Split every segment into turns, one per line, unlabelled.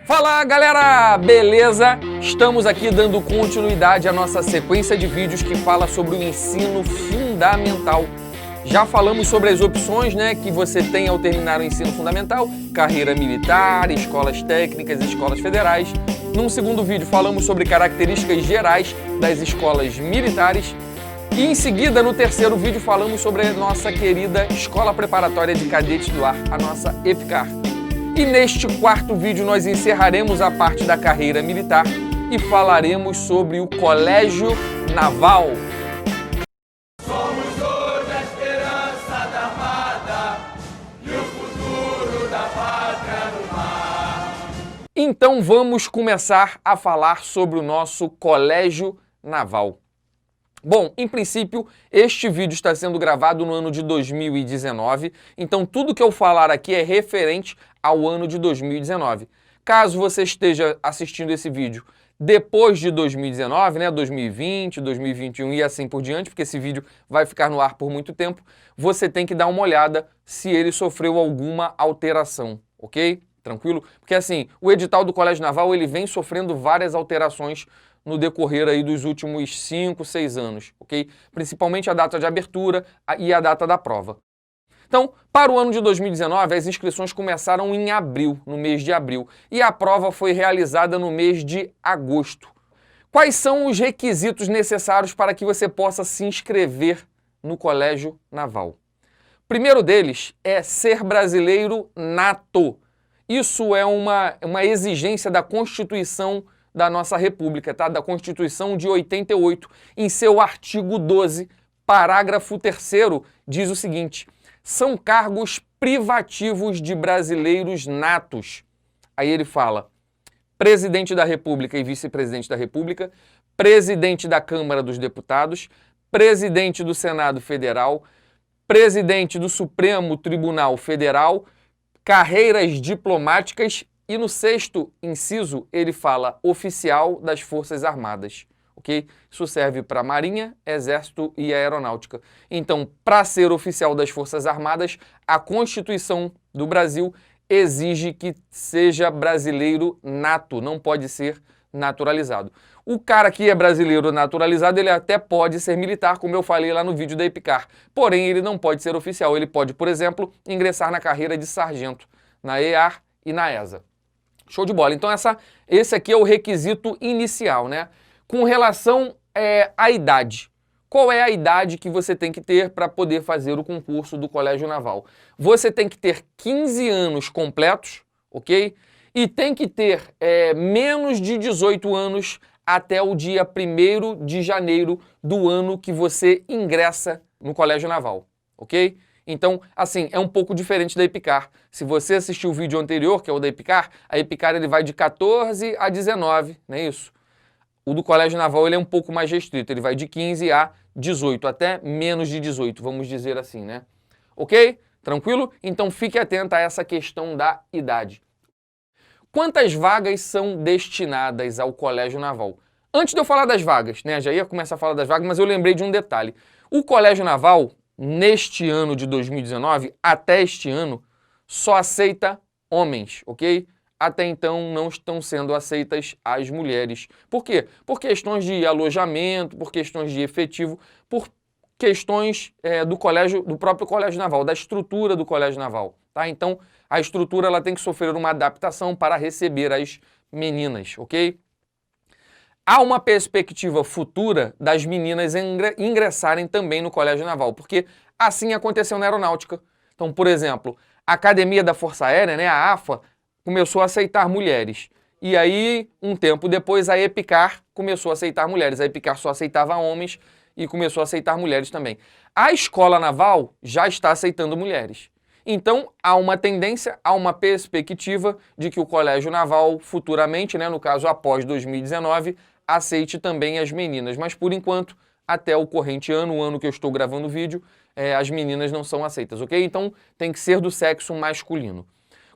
Fala galera, beleza? Estamos aqui dando continuidade à nossa sequência de vídeos que fala sobre o ensino fundamental. Já falamos sobre as opções, que você tem ao terminar o ensino fundamental, carreira militar, escolas técnicas, escolas federais. Num segundo vídeo falamos sobre características gerais das escolas militares. E em seguida, no terceiro vídeo, falamos sobre a nossa querida Escola Preparatória de Cadetes do Ar, a nossa EPICAR. E neste quarto vídeo nós encerraremos a parte da carreira militar e falaremos sobre o Colégio Naval.
Somos hoje a esperança da armada e o futuro da pátria no mar.
Então vamos começar a falar sobre o nosso Colégio Naval. Bom, em princípio, este vídeo está sendo gravado no ano de 2019, então tudo que eu falar aqui é referente ao ano de 2019. Caso você esteja assistindo esse vídeo depois de 2019, 2020, 2021 e assim por diante, porque esse vídeo vai ficar no ar por muito tempo, você tem que dar uma olhada se ele sofreu alguma alteração, ok? Tranquilo? Porque assim, o edital do Colégio Naval ele vem sofrendo várias alterações no decorrer aí dos últimos 5, 6 anos, ok? Principalmente a data de abertura e a data da prova. Então, para o ano de 2019, as inscrições começaram em abril, no mês de abril, e a prova foi realizada no mês de agosto. Quais são os requisitos necessários para que você possa se inscrever no Colégio Naval? O primeiro deles é ser brasileiro nato. Isso é uma exigência da Constituição da nossa República, da Constituição de 88. Em seu artigo 12, parágrafo 3º, diz o seguinte: são cargos privativos de brasileiros natos. Aí ele fala: presidente da República e vice-presidente da República, presidente da Câmara dos Deputados, presidente do Senado Federal, presidente do Supremo Tribunal Federal, carreiras diplomáticas. E no sexto inciso, ele fala oficial das Forças Armadas, ok? Isso serve para Marinha, Exército e Aeronáutica. Então, para ser oficial das Forças Armadas, a Constituição do Brasil exige que seja brasileiro nato, não pode ser naturalizado. O cara que é brasileiro naturalizado, ele até pode ser militar, como eu falei lá no vídeo da EPICAR. Porém, ele não pode ser oficial. Ele pode, por exemplo, ingressar na carreira de sargento, na EAR e na ESA. Show de bola. Então esse aqui é o requisito inicial, Com relação à idade. Qual é a idade que você tem que ter para poder fazer o concurso do Colégio Naval? Você tem que ter 15 anos completos, ok? E tem que ter menos de 18 anos até o dia 1º de janeiro do ano que você ingressa no Colégio Naval, ok? Então, assim, é um pouco diferente da EPICAR. Se você assistiu o vídeo anterior, que é o da EPICAR, a EPICAR ele vai de 14 a 19, não é isso? O do Colégio Naval ele é um pouco mais restrito, ele vai de 15 a 18, até menos de 18, vamos dizer assim, Ok? Tranquilo? Então fique atento a essa questão da idade. Quantas vagas são destinadas ao Colégio Naval? Antes de eu falar das vagas, já ia começar a falar das vagas, mas eu lembrei de um detalhe. O Colégio Naval, neste ano de 2019, até este ano, só aceita homens, ok? Até então não estão sendo aceitas as mulheres. Por quê? Por questões de alojamento, por questões de efetivo, por questões do próprio Colégio Naval, da estrutura do Colégio Naval, tá? Então, a estrutura ela tem que sofrer uma adaptação para receber as meninas, ok? Há uma perspectiva futura das meninas ingressarem também no Colégio Naval, porque assim aconteceu na aeronáutica. Então, por exemplo, a Academia da Força Aérea, a AFA, começou a aceitar mulheres. E aí, um tempo depois, a EPICAR começou a aceitar mulheres. A EPICAR só aceitava homens e começou a aceitar mulheres também. A Escola Naval já está aceitando mulheres. Então, há uma tendência, há uma perspectiva de que o Colégio Naval futuramente, no caso após 2019, aceite também as meninas. Mas, por enquanto, até o corrente ano, o ano que eu estou gravando o vídeo, as meninas não são aceitas, ok? Então, tem que ser do sexo masculino.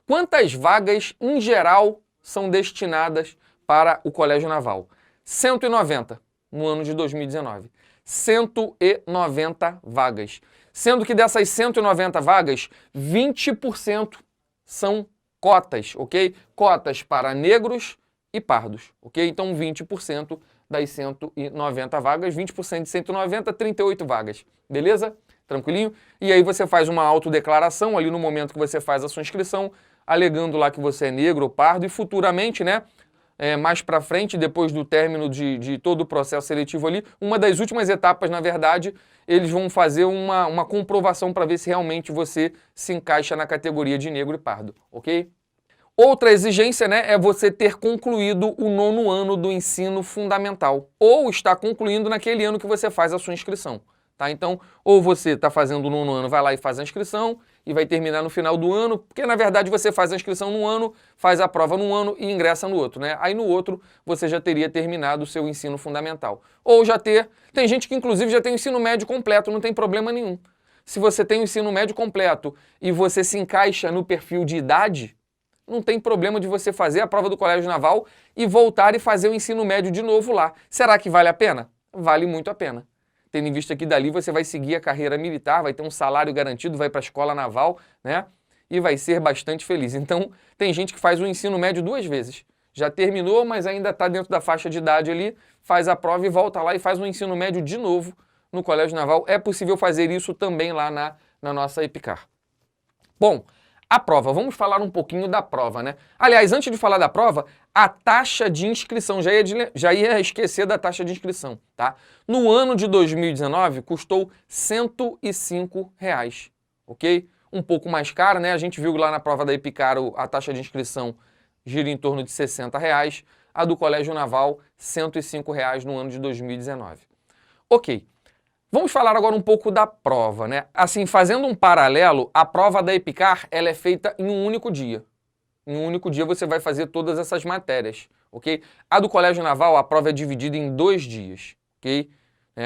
Quantas vagas, em geral, são destinadas para o Colégio Naval? 190 no ano de 2019. 190 vagas. Sendo que dessas 190 vagas, 20% são cotas, ok? Cotas para negros e pardos, ok? Então 20% das 190 vagas, 20% de 190, 38 vagas, beleza? Tranquilinho? E aí você faz uma autodeclaração ali no momento que você faz a sua inscrição, alegando lá que você é negro ou pardo e futuramente, né? Mais para frente, depois do término de todo o processo seletivo ali, uma das últimas etapas, na verdade, eles vão fazer uma comprovação para ver se realmente você se encaixa na categoria de negro e pardo, ok? Outra exigência, né, é você ter concluído o 9º ano do ensino fundamental ou estar concluindo naquele ano que você faz a sua inscrição. Tá? Então, ou você está fazendo o 9º ano, vai lá e faz a inscrição e vai terminar no final do ano, porque na verdade você faz a inscrição num ano, faz a prova num ano e ingressa no outro, né? Aí no outro você já teria terminado o seu ensino fundamental. Ou já tem gente que inclusive já tem o ensino médio completo, não tem problema nenhum. Se você tem o ensino médio completo e você se encaixa no perfil de idade, não tem problema de você fazer a prova do Colégio Naval e voltar e fazer o ensino médio de novo lá. Será que vale a pena? Vale muito a pena. Tendo em vista que dali você vai seguir a carreira militar, vai ter um salário garantido, vai para a escola naval, né? E vai ser bastante feliz. Então, tem gente que faz o ensino médio 2 vezes. Já terminou, mas ainda está dentro da faixa de idade ali, faz a prova e volta lá e faz o ensino médio de novo no Colégio Naval. É possível fazer isso também lá na nossa EPICAR. Bom, a prova, vamos falar um pouquinho da prova, né? Aliás, antes de falar da prova, a taxa de inscrição, já ia esquecer da taxa de inscrição, tá? No ano de 2019, custou R$ 105, ok? Um pouco mais caro, né? A gente viu lá na prova da EPICAR a taxa de inscrição gira em torno de R$ 60, a do Colégio Naval, R$ 105 no ano de 2019. Ok. Vamos falar agora um pouco da prova, né? Assim, fazendo um paralelo, a prova da EPICAR, ela é feita em um único dia. Em um único dia você vai fazer todas essas matérias, ok? A do Colégio Naval, a prova é dividida em 2 dias, ok?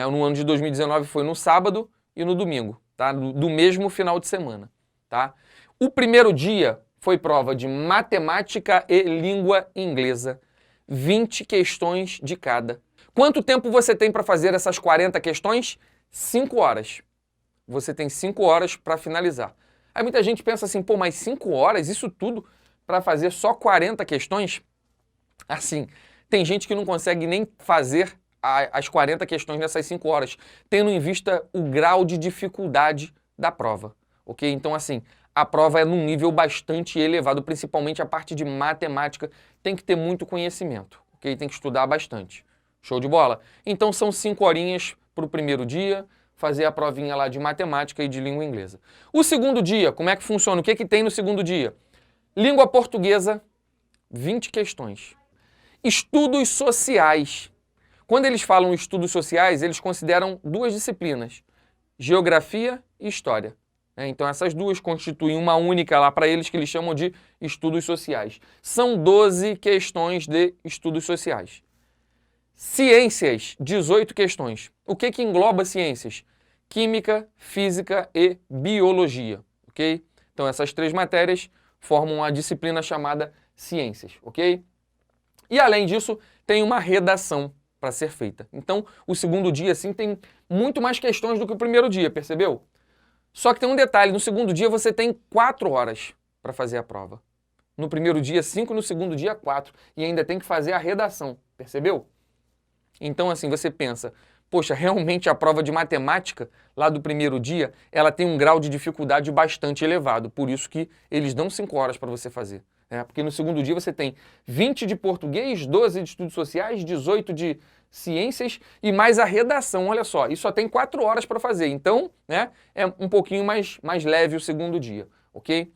No ano de 2019 foi no sábado e no domingo, tá? Do mesmo final de semana, tá? O primeiro dia foi prova de matemática e língua inglesa, 20 questões de cada. Quanto tempo você tem para fazer essas 40 questões? 5 horas. Você tem 5 horas para finalizar. Aí muita gente pensa assim, pô, mas 5 horas, isso tudo para fazer só 40 questões? Assim, tem gente que não consegue nem fazer as 40 questões nessas 5 horas, tendo em vista o grau de dificuldade da prova, ok? Então, assim, a prova é num nível bastante elevado, principalmente a parte de matemática, tem que ter muito conhecimento, ok? Tem que estudar bastante. Show de bola? Então, são 5 horinhas para o primeiro dia, fazer a provinha lá de matemática e de língua inglesa. O segundo dia, como é que funciona? O que tem no segundo dia? Língua portuguesa, 20 questões. Estudos sociais. Quando eles falam estudos sociais, eles consideram 2 disciplinas, geografia e história. Então essas 2 constituem uma única lá para eles que eles chamam de estudos sociais. São 12 questões de estudos sociais. Ciências, 18 questões. O que engloba ciências? Química, física e biologia, ok? Então essas 3 matérias formam a disciplina chamada ciências, ok? E além disso, tem uma redação para ser feita. Então o segundo dia, assim, tem muito mais questões do que o primeiro dia, percebeu? Só que tem um detalhe, no segundo dia você tem 4 horas para fazer a prova. No primeiro dia 5, no segundo dia 4. E ainda tem que fazer a redação, percebeu? Então, assim, você pensa, poxa, realmente a prova de matemática, lá do primeiro dia, ela tem um grau de dificuldade bastante elevado. Por isso que eles dão 5 horas para você fazer. Porque no segundo dia você tem 20 de português, 12 de estudos sociais, 18 de ciências e mais a redação, olha só. E só tem 4 horas para fazer. Então, né, é um pouquinho mais leve o segundo dia, ok?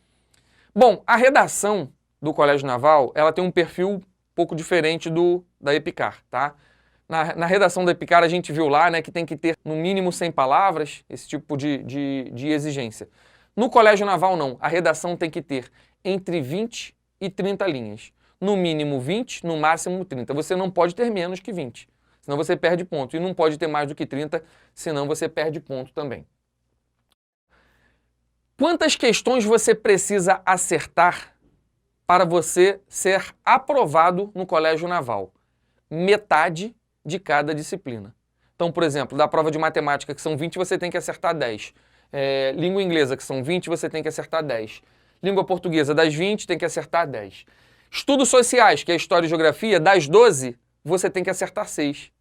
Bom, a redação do Colégio Naval, ela tem um perfil um pouco diferente da EPICAR, tá? Na redação da EPICAR a gente viu lá, né, que tem que ter no mínimo 100 palavras, esse tipo de exigência. No Colégio Naval não, a redação tem que ter entre 20 e 30 linhas. No mínimo 20, no máximo 30. Você não pode ter menos que 20, senão você perde ponto. E não pode ter mais do que 30, senão você perde ponto também. Quantas questões você precisa acertar para você ser aprovado no Colégio Naval? Metade de cada disciplina. Então, por exemplo, da prova de matemática, que são 20, você tem que acertar 10. Língua inglesa, que são 20, você tem que acertar 10. Língua portuguesa, das 20, tem que acertar 10. Estudos sociais, que é história e geografia, das 12, você tem que acertar 6.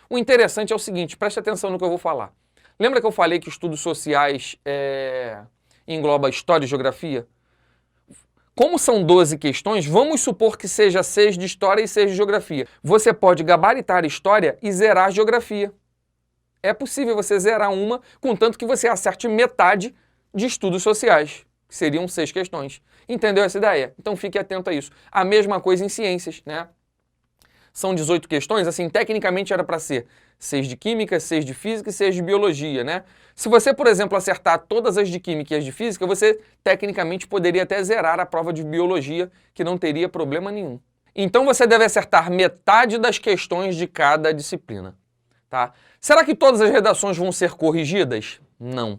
O interessante é o seguinte, preste atenção no que eu vou falar. Lembra que eu falei que estudos sociais engloba história e geografia? Como são 12 questões, vamos supor que seja 6 de história e 6 de geografia. Você pode gabaritar história e zerar geografia. É possível você zerar uma, contanto que você acerte metade de estudos sociais, que seriam 6 questões. Entendeu essa ideia? Então fique atento a isso. A mesma coisa em ciências, né? São 18 questões, assim, tecnicamente era para ser 6 de química, 6 de física e 6 de biologia, né? Se você, por exemplo, acertar todas as de química e as de física, você tecnicamente poderia até zerar a prova de biologia, que não teria problema nenhum. Então você deve acertar metade das questões de cada disciplina, tá? Será que todas as redações vão ser corrigidas? Não.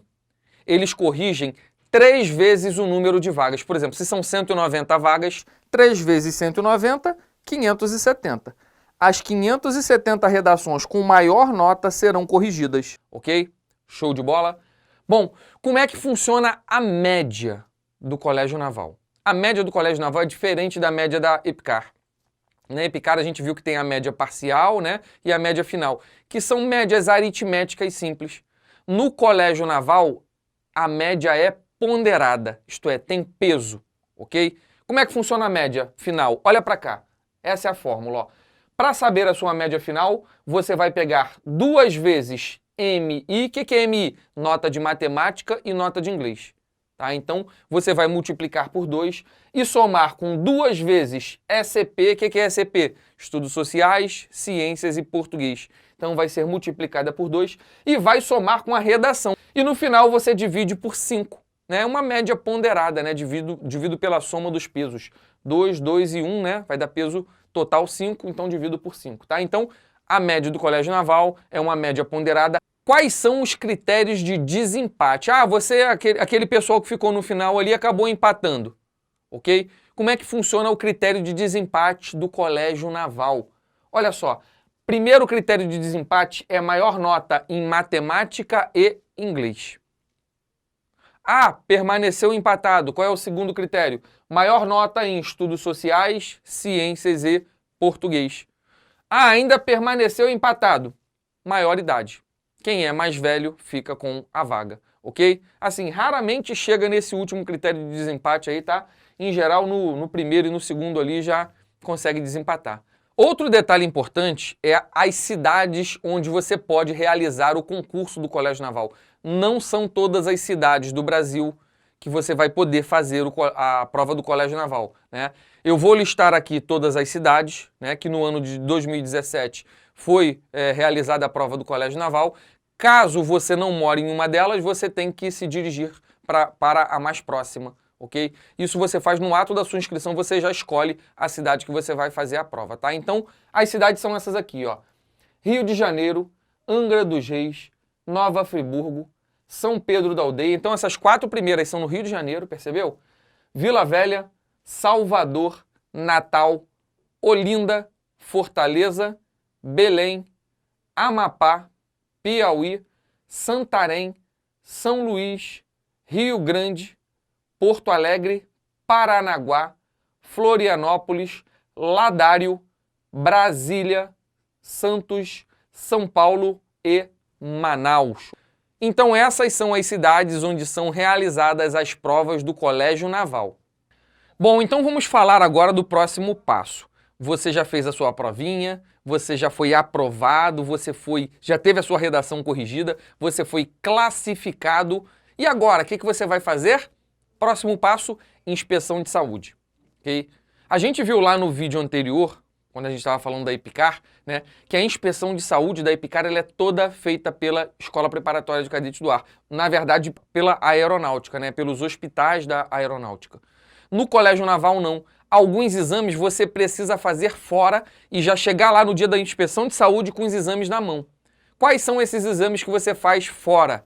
Eles corrigem 3 vezes o número de vagas. Por exemplo, se são 190 vagas, 3 vezes 190, 570. As 570 redações com maior nota serão corrigidas, ok? Show de bola? Bom, como é que funciona a média do Colégio Naval? A média do Colégio Naval é diferente da média da EPICAR. Na EPICAR a gente viu que tem a média parcial, né, e a média final, que são médias aritméticas simples. No Colégio Naval, a média é ponderada, isto é, tem peso, ok? Como é que funciona a média final? Olha para cá, essa é a fórmula, ó. Para saber a sua média final, você vai pegar 2 vezes MI. O que é MI? Nota de matemática e nota de inglês. Tá? Então, você vai multiplicar por 2 e somar com 2 vezes SCP. O que é SCP? Estudos sociais, ciências e português. Então, vai ser multiplicada por 2 e vai somar com a redação. E no final, você divide por 5. É uma média ponderada, né? Divido pela soma dos pesos. 2, 2 e 1, né? Vai dar peso total 5, então divido por 5, tá? Então, a média do Colégio Naval é uma média ponderada. Quais são os critérios de desempate? Ah, você, aquele pessoal que ficou no final ali, acabou empatando, ok? Como é que funciona o critério de desempate do Colégio Naval? Olha só, primeiro critério de desempate é maior nota em matemática e inglês. Ah, permaneceu empatado. Qual é o segundo critério? Maior nota em estudos sociais, ciências e português. Ah, ainda permaneceu empatado. Maior idade. Quem é mais velho fica com a vaga, ok? Assim, raramente chega nesse último critério de desempate aí, tá? Em geral, no primeiro e no segundo ali já consegue desempatar. Outro detalhe importante é as cidades onde você pode realizar o concurso do Colégio Naval. Não são todas as cidades do Brasil que você vai poder fazer a prova do Colégio Naval, né? Eu vou listar aqui todas as cidades, né, que no ano de 2017 foi realizada a prova do Colégio Naval. Caso você não more em uma delas, você tem que se dirigir para a mais próxima, ok? Isso você faz no ato da sua inscrição, você já escolhe a cidade que você vai fazer a prova, tá? Então, as cidades são essas aqui, ó. Rio de Janeiro, Angra dos Reis, Nova Friburgo, São Pedro da Aldeia. Então, essas 4 primeiras são no Rio de Janeiro, percebeu? Vila Velha, Salvador, Natal, Olinda, Fortaleza, Belém, Amapá, Piauí, Santarém, São Luís, Rio Grande, Porto Alegre, Paranaguá, Florianópolis, Ladário, Brasília, Santos, São Paulo e Manaus. Então essas são as cidades onde são realizadas as provas do Colégio Naval. Bom, então vamos falar agora do próximo passo. Você já fez a sua provinha, você já foi aprovado, já teve a sua redação corrigida, você foi classificado. E agora, o que você vai fazer? Próximo passo, inspeção de saúde. Okay? A gente viu lá no vídeo anterior, quando a gente estava falando da EPICAR, né, que a inspeção de saúde da EPICAR ela é toda feita pela Escola Preparatória de Cadetes do Ar. Na verdade, pela aeronáutica, né, pelos hospitais da aeronáutica. No Colégio Naval, não. Alguns exames você precisa fazer fora e já chegar lá no dia da inspeção de saúde com os exames na mão. Quais são esses exames que você faz fora?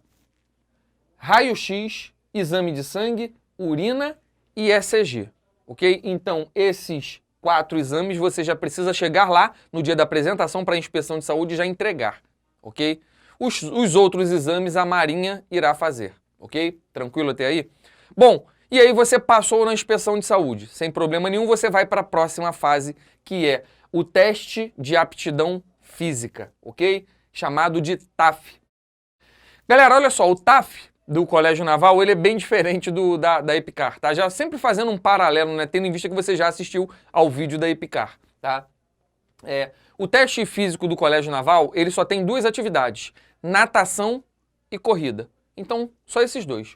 Raio-X, exame de sangue, urina e ECG, ok? Então, esses 4 exames você já precisa chegar lá no dia da apresentação para a inspeção de saúde e já entregar, ok? Os outros exames a Marinha irá fazer, ok? Tranquilo até aí? Bom, E aí você passou na inspeção de saúde. Sem problema nenhum, você vai para a próxima fase, que é o teste de aptidão física, ok? Chamado de TAF. Galera, olha só, o TAF do Colégio Naval, ele é bem diferente da EPICAR, tá? Já sempre fazendo um paralelo, né? Tendo em vista que você já assistiu ao vídeo da EPICAR, tá? O teste físico do Colégio Naval, ele só tem duas atividades, natação e corrida. Então, só esses dois.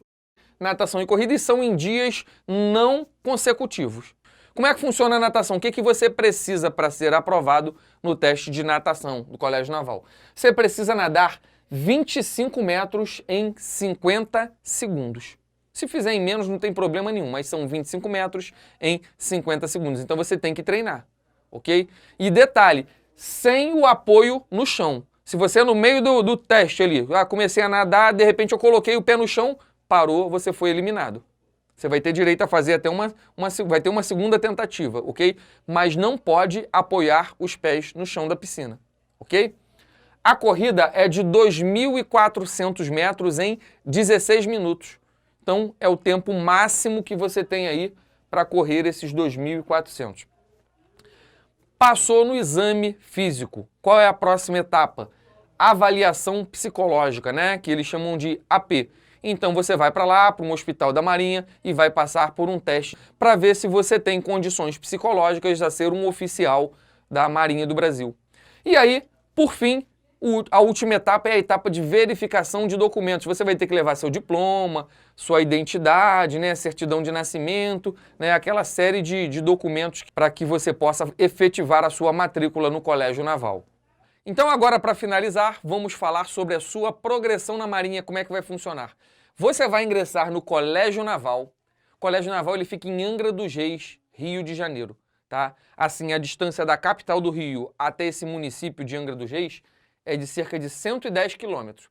Natação e corrida, e são em dias não consecutivos. Como é que funciona a natação? O que você precisa para ser aprovado no teste de natação do Colégio Naval? Você precisa nadar 25 metros em 50 segundos. Se fizer em menos, não tem problema nenhum, mas são 25 metros em 50 segundos. Então você tem que treinar, ok? E detalhe, sem o apoio no chão. Se você no meio do teste ali, comecei a nadar, de repente eu coloquei o pé no chão, parou, você foi eliminado. Você vai ter direito a fazer até vai ter uma segunda tentativa, ok? Mas não pode apoiar os pés no chão da piscina, ok? A corrida é de 2.400 metros em 16 minutos. Então, é o tempo máximo que você tem aí para correr esses 2.400. Passou no exame físico. Qual é a próxima etapa? Avaliação psicológica, né? Que eles chamam de AP. Então você vai para lá, para um hospital da Marinha e vai passar por um teste para ver se você tem condições psicológicas a ser um oficial da Marinha do Brasil. E aí, por fim, a última etapa é a etapa de verificação de documentos. Você vai ter que levar seu diploma, sua identidade, né, certidão de nascimento, né, aquela série de documentos para que você possa efetivar a sua matrícula no Colégio Naval. Então agora, para finalizar, vamos falar sobre a sua progressão na Marinha, como é que vai funcionar. Você vai ingressar no Colégio Naval. O Colégio Naval ele fica em Angra dos Reis, Rio de Janeiro, tá? Assim, a distância da capital do Rio até esse município de Angra dos Reis é de cerca de 110 quilômetros.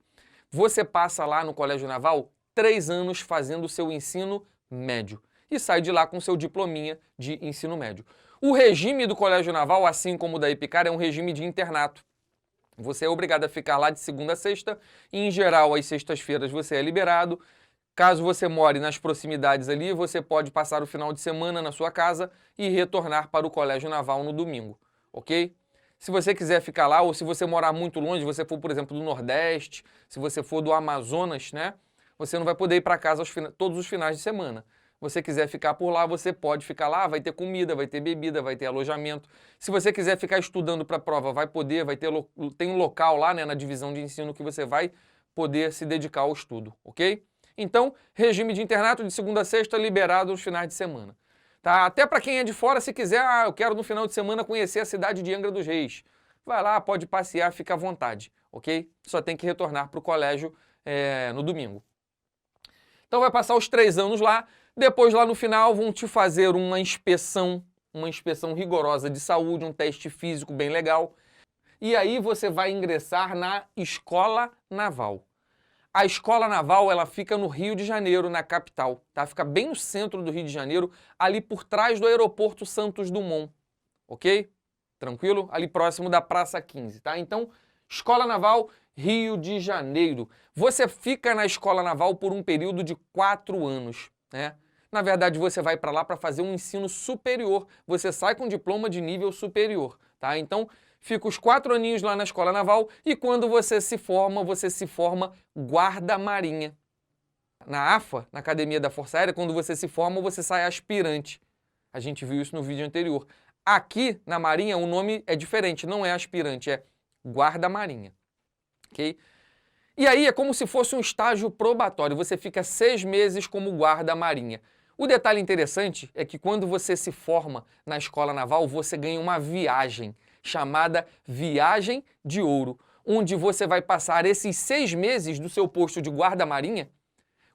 Você passa lá no Colégio Naval 3 anos fazendo o seu ensino médio e sai de lá com seu diplominha de ensino médio. O regime do Colégio Naval, assim como o da EPICAR, é um regime de internato. Você é obrigado a ficar lá de segunda a sexta e, em geral, às sextas-feiras você é liberado. Caso você more nas proximidades ali, você pode passar o final de semana na sua casa e retornar para o Colégio Naval no domingo, ok? Se você quiser ficar lá, ou se você morar muito longe, você for, por exemplo, do Nordeste, se você for do Amazonas, né? Você não vai poder ir para casa todos os finais de semana. Você quiser ficar por lá, você pode ficar lá, vai ter comida, vai ter bebida, vai ter alojamento. Se você quiser ficar estudando para a prova, vai poder, tem um local lá, né, na divisão de ensino que você vai poder se dedicar ao estudo, ok? Então, regime de internato de segunda a sexta, liberado nos finais de semana. Tá? Até para quem é de fora, se quiser, eu quero no final de semana conhecer a cidade de Angra dos Reis. Vai lá, pode passear, fica à vontade, ok? Só tem que retornar para o colégio no domingo. Então vai passar os 3 anos lá, depois lá no final vão te fazer uma inspeção rigorosa de saúde, um teste físico bem legal. E aí você vai ingressar na Escola Naval. A Escola Naval, ela fica no Rio de Janeiro, na capital, tá? Fica bem no centro do Rio de Janeiro, ali por trás do aeroporto Santos Dumont, ok? Tranquilo? Ali próximo da Praça 15, tá? Então, Escola Naval, Rio de Janeiro. Você fica na Escola Naval por um período de 4 anos, né? Na verdade, você vai para lá para fazer um ensino superior. Você sai com diploma de nível superior, tá? Então, fica os 4 aninhos lá na Escola Naval e quando você se forma guarda-marinha. Na AFA, na Academia da Força Aérea, quando você se forma, você sai aspirante. A gente viu isso no vídeo anterior. Aqui, na Marinha, o nome é diferente, não é aspirante, é guarda-marinha. Ok? E aí é como se fosse um estágio probatório, você fica 6 meses como guarda-marinha. O detalhe interessante é que quando você se forma na Escola Naval, você ganha uma viagem chamada Viagem de Ouro, onde você vai passar esses 6 meses do seu posto de guarda-marinha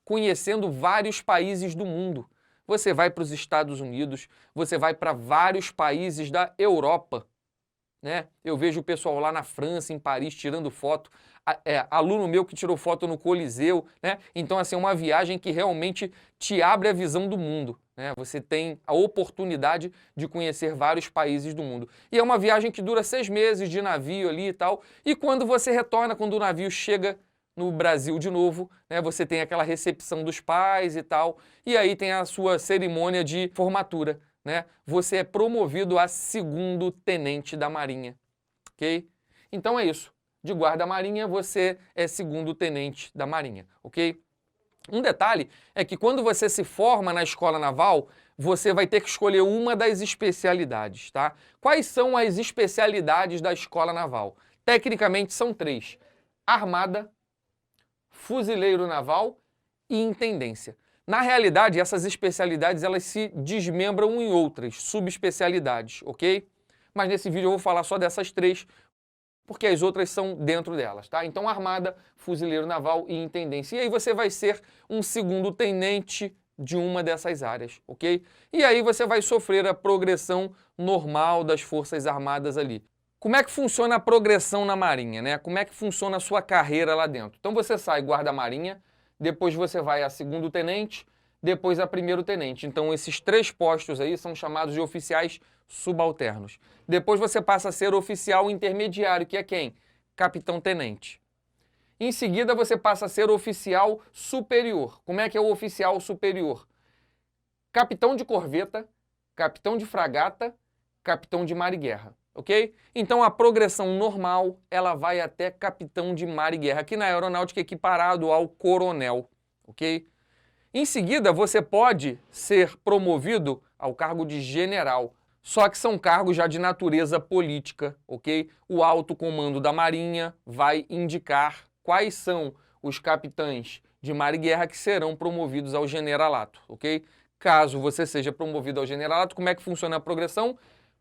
conhecendo vários países do mundo. Você vai para os Estados Unidos, você vai para vários países da Europa, né? Eu vejo o pessoal lá na França, em Paris, tirando foto. Aluno meu que tirou foto no Coliseu, né? Então, assim, é uma viagem que realmente te abre a visão do mundo, né? Você tem a oportunidade de conhecer vários países do mundo. E é uma viagem que dura 6 meses de navio ali e tal. E quando você retorna, quando o navio chega no Brasil de novo, né? Você tem aquela recepção dos pais e tal, e aí tem a sua cerimônia de formatura, né? Você é promovido a segundo tenente da Marinha, ok? Então é isso. De guarda-marinha, você é segundo tenente da Marinha, ok? Um detalhe é que quando você se forma na escola naval, você vai ter que escolher uma das especialidades, tá? Quais são as especialidades da escola naval? Tecnicamente são 3: armada, fuzileiro naval e intendência. Na realidade, essas especialidades elas se desmembram em outras subespecialidades, ok? Mas nesse vídeo eu vou falar só dessas 3, porque as outras são dentro delas, tá? Então, armada, fuzileiro naval e intendência. E aí você vai ser um segundo tenente de uma dessas áreas, ok? E aí você vai sofrer a progressão normal das Forças Armadas ali. Como é que funciona a progressão na Marinha, né? Como é que funciona a sua carreira lá dentro? Então você sai guarda-marinha, depois você vai a segundo tenente, depois a primeiro tenente. Então esses 3 postos aí são chamados de oficiais subalternos. Depois você passa a ser oficial intermediário, que é quem? Capitão-tenente. Em seguida você passa a ser oficial superior. Como é que é o oficial superior? Capitão de corveta, capitão de fragata, capitão de mar e guerra, ok? Então a progressão normal, ela vai até capitão de mar e guerra, aqui na aeronáutica equiparado ao coronel, ok? Em seguida, você pode ser promovido ao cargo de general, só que são cargos já de natureza política, ok? O alto comando da Marinha vai indicar quais são os capitães de mar e guerra que serão promovidos ao generalato, ok? Caso você seja promovido ao generalato, como é que funciona a progressão?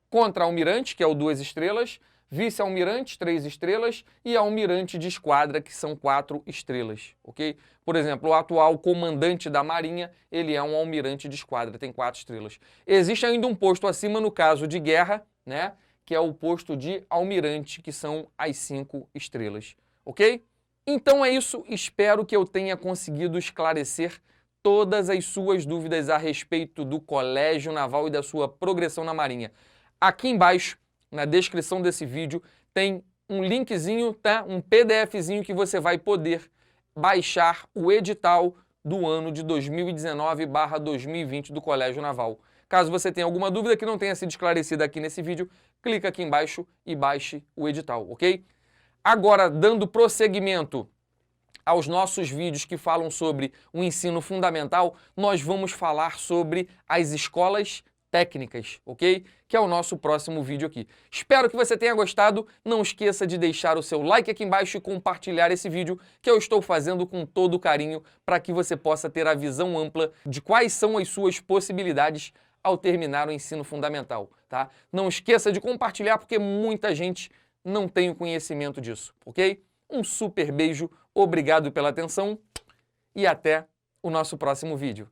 Contra-almirante, que é o 2 estrelas, vice-almirante, 3 estrelas, e almirante de esquadra, que são 4 estrelas, ok? Por exemplo, o atual comandante da Marinha, ele é um almirante de esquadra, tem 4 estrelas. Existe ainda um posto acima no caso de guerra, né? Que é o posto de almirante, que são as 5 estrelas, ok? Então é isso, espero que eu tenha conseguido esclarecer todas as suas dúvidas a respeito do Colégio Naval e da sua progressão na Marinha. Aqui embaixo, na descrição desse vídeo, tem um linkzinho, tá? Um PDFzinho que você vai poder baixar o edital do ano de 2019/2020 do Colégio Naval. Caso você tenha alguma dúvida que não tenha sido esclarecida aqui nesse vídeo, clica aqui embaixo e baixe o edital, ok? Agora, dando prosseguimento aos nossos vídeos que falam sobre o ensino fundamental, nós vamos falar sobre as escolas técnicas, ok? Que é o nosso próximo vídeo aqui. Espero que você tenha gostado. Não esqueça de deixar o seu like aqui embaixo e compartilhar esse vídeo que eu estou fazendo com todo carinho para que você possa ter a visão ampla de quais são as suas possibilidades ao terminar o ensino fundamental, tá? Não esqueça de compartilhar porque muita gente não tem o conhecimento disso, ok? Um super beijo, obrigado pela atenção e até o nosso próximo vídeo.